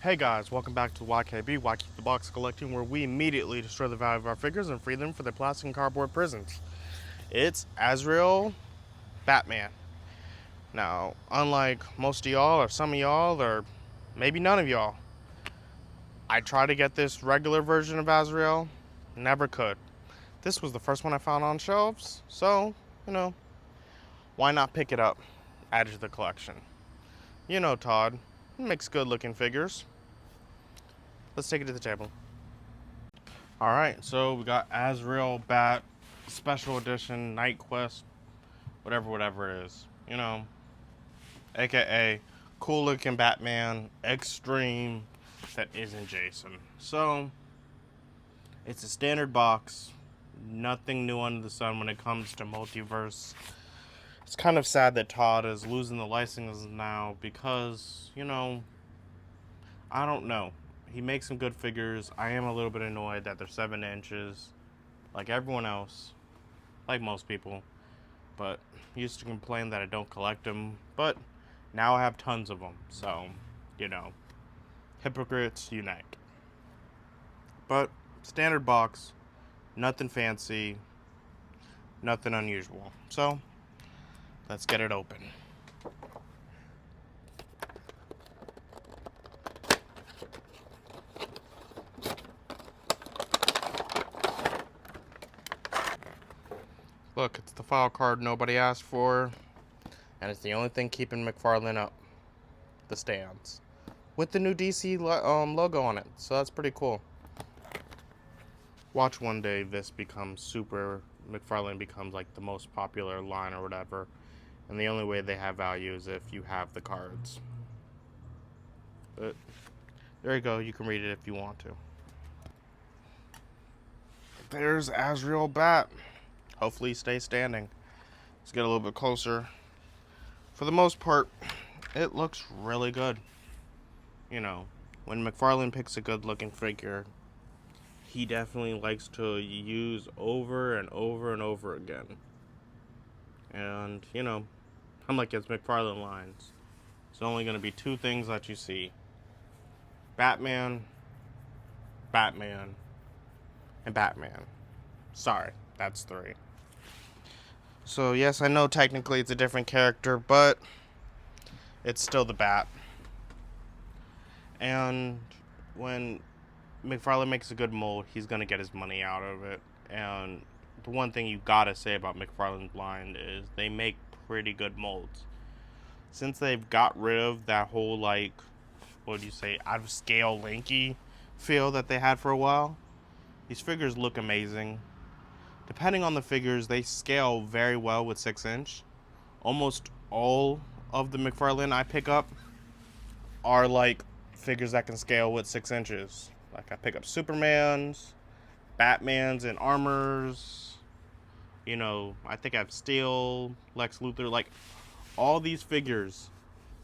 Hey guys, welcome back to YKB, Why Keep the Box Collecting, where we immediately destroy the value of our figures and free them for their plastic and cardboard prisons. It's Azrael Batman. Now, unlike most of y'all, or some of y'all, or maybe none of y'all, I tried to get this regular version of Azrael, never could. This was the first one I found on shelves, so, why not pick it up, add it to the collection. You know Todd, makes good looking figures. Let's take it to the table. Alright, so we got Azrael Bat, Special Edition, Knightquest, whatever it is. AKA cool looking Batman, extreme, that isn't Jason. So, it's a standard box, nothing new under the sun when it comes to Multiverse. It's kind of sad that Todd is losing the licenses now because, I don't know. He makes some good figures. I am a little bit annoyed that they're 7 inches, like everyone else, like most people. But I used to complain that I don't collect them, but now I have tons of them. So, hypocrites unite. But standard box, nothing fancy, nothing unusual. So, let's get it open. Look, it's the file card nobody asked for, and it's the only thing keeping McFarlane up. The stands. With the new DC logo on it, so that's pretty cool. Watch one day this becomes McFarlane becomes like the most popular line or whatever, and the only way they have value is if you have the cards. But, there you go, you can read it if you want to. There's Azrael Bat. Hopefully he stays standing. Let's get a little bit closer. For the most part, it looks really good. When McFarlane picks a good looking figure, he definitely likes to use over and over and over again. And, unlike his McFarlane lines, it's only going to be 2 things that you see. Batman, Batman, and Batman. Sorry, that's 3. So, yes, I know technically it's a different character, but it's still the Bat. And when McFarlane makes a good mold, he's going to get his money out of it. And the one thing you gotta say about McFarlane's line is they make pretty good molds. Since they've got rid of that whole, out of scale lanky feel that they had for a while, these figures look amazing. Depending on the figures, they scale very well with 6-inch. Almost all of the McFarlane I pick up are figures that can scale with 6 inches. I pick up Supermans, Batmans, and Armors. I think I have Steel, Lex Luthor. All these figures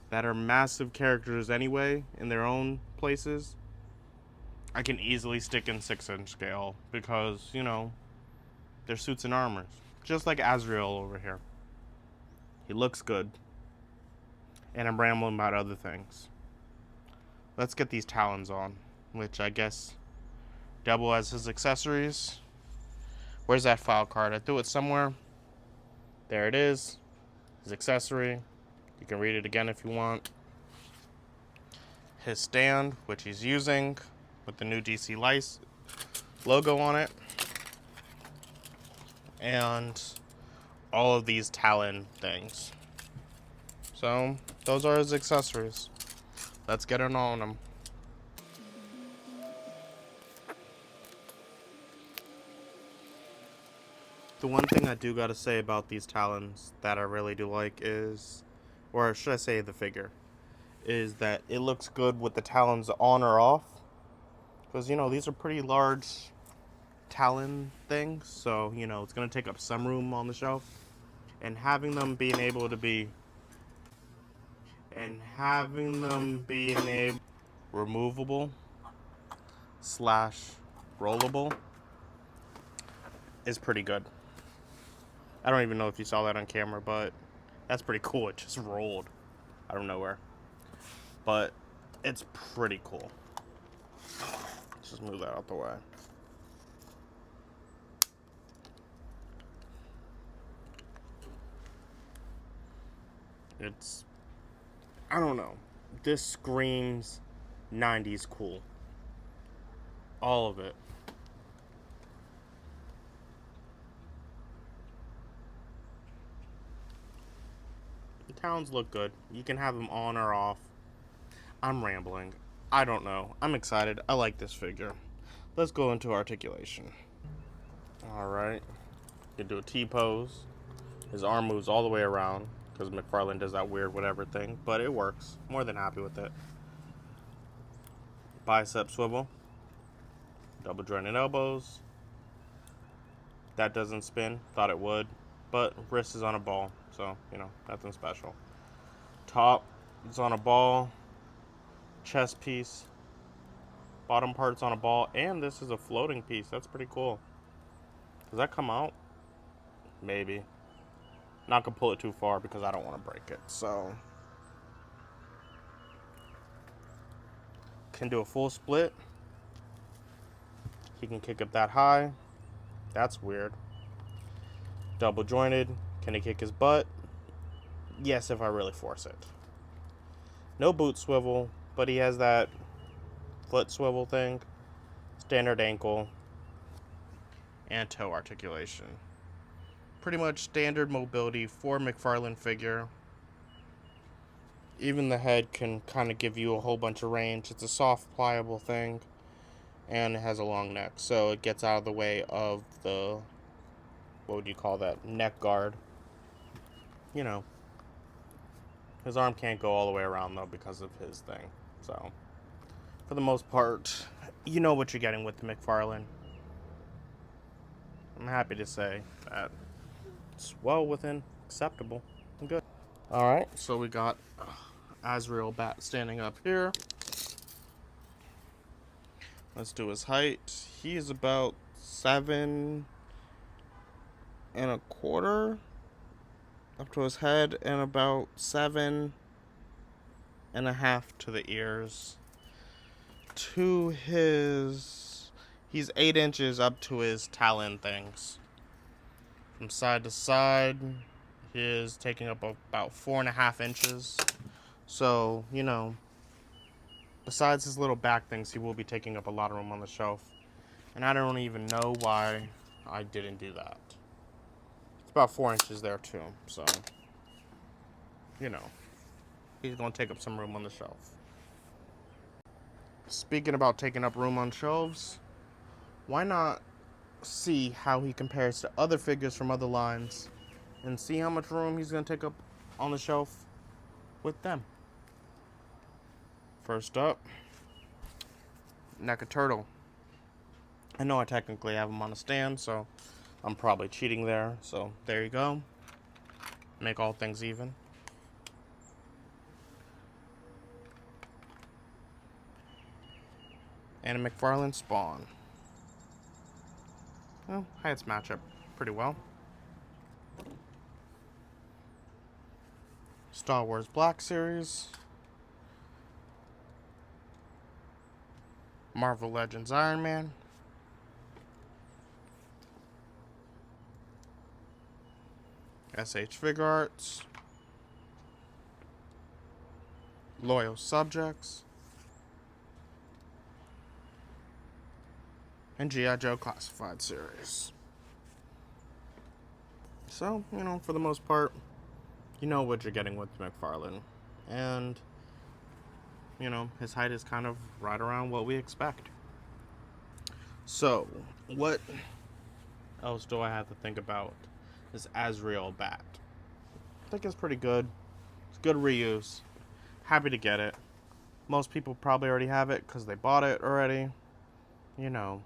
that are massive characters anyway in their own places, I can easily stick in 6-inch scale because, they're suits and armors. Just like Azrael over here. He looks good. And I'm rambling about other things. Let's get these talons on, which I guess double as his accessories. Where's that file card? I threw it somewhere. There it is. His accessory. You can read it again if you want. His stand, which he's using with the new DC Lice logo on it. And all of these talon things. So, those are his accessories. Let's get it on them. The one thing I do gotta say about these talons that I really do like is, or should I say the figure, is that it looks good with the talons on or off. Because, these are pretty large talon things, so, it's gonna take up some room on the shelf. And having them being removable / rollable is pretty good. I don't even know if you saw that on camera, but that's pretty cool. It just rolled out of nowhere. But It's pretty cool. Let's just move that out the way. It's, I don't know. This screams 90s cool. All of it. The towns look good. You can have them on or off. I'm rambling. I don't know. I'm excited. I like this figure. Let's go into articulation. Alright. You can do a T-pose. His arm moves all the way around because McFarlane does that weird whatever thing, but it works. More than happy with it. Bicep swivel. Double jointed elbows. That doesn't spin. Thought it would. But wrist is on a ball, so, you know, nothing special. Top is on a ball. Chest piece. Bottom part's on a ball. And this is a floating piece. That's pretty cool. Does that come out? Maybe. Not gonna pull it too far because I don't want to break it. So, can do a full split. He can kick up that high. That's weird. Double jointed. Can he kick his butt? Yes, if I really force it. No boot swivel, but he has that foot swivel thing. Standard ankle. And toe articulation. Pretty much standard mobility for McFarlane figure. Even the head can kind of give you a whole bunch of range. It's a soft, pliable thing. And it has a long neck. So it gets out of the way of the, what would you call that? Neck guard. You know. His arm can't go all the way around though because of his thing. So, for the most part, you know what you're getting with the McFarlane. I'm happy to say that it's well within acceptable and good. Alright, so we got Azrael Bat standing up here. Let's do his height. He is about 7 1/4 up to his head and about 7 1/2 to the ears. To his, he's 8 inches up to his talon things. From side to side, he is taking up about 4.5 inches. So, you know, besides his little back things, he will be taking up a lot of room on the shelf. And I don't even know why I didn't do that. It's about 4 inches there too, so, you know, he's going to take up some room on the shelf. Speaking about taking up room on shelves, why not see how he compares to other figures from other lines and see how much room he's going to take up on the shelf with them. First up, NECA Turtle. I know I technically have him on a stand, so I'm probably cheating there. So there you go. Make all things even. And a McFarlane Spawn. Well, heights match up pretty well. Star Wars Black Series. Marvel Legends Iron Man. SH Figure Arts. Loyal Subjects. And G.I. Joe Classified Series. So, you know, for the most part, you know what you're getting with McFarlane. And, you know, his height is kind of right around what we expect. So, what else do I have to think about this Azrael Bat? I think it's pretty good. It's good reuse. Happy to get it. Most people probably already have it because they bought it already. You know,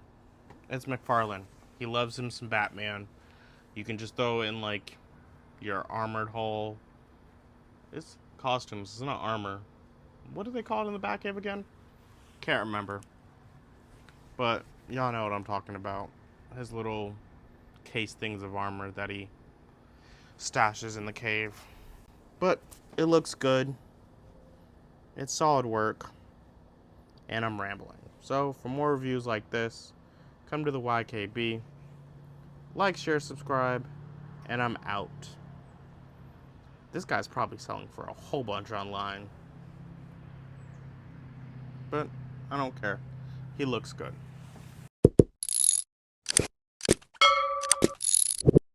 it's McFarlane. He loves him some Batman. You can just throw in, like, your armored hull. It's costumes. It's not armor. What do they call it in the Batcave again? Can't remember. But y'all know what I'm talking about. His little case things of armor that he stashes in the cave. But it looks good. It's solid work. and I'm rambling. So for more reviews like this, come to the YKB. Like, share, subscribe, and I'm out. This guy's probably selling for a whole bunch online. But I don't care. He looks good.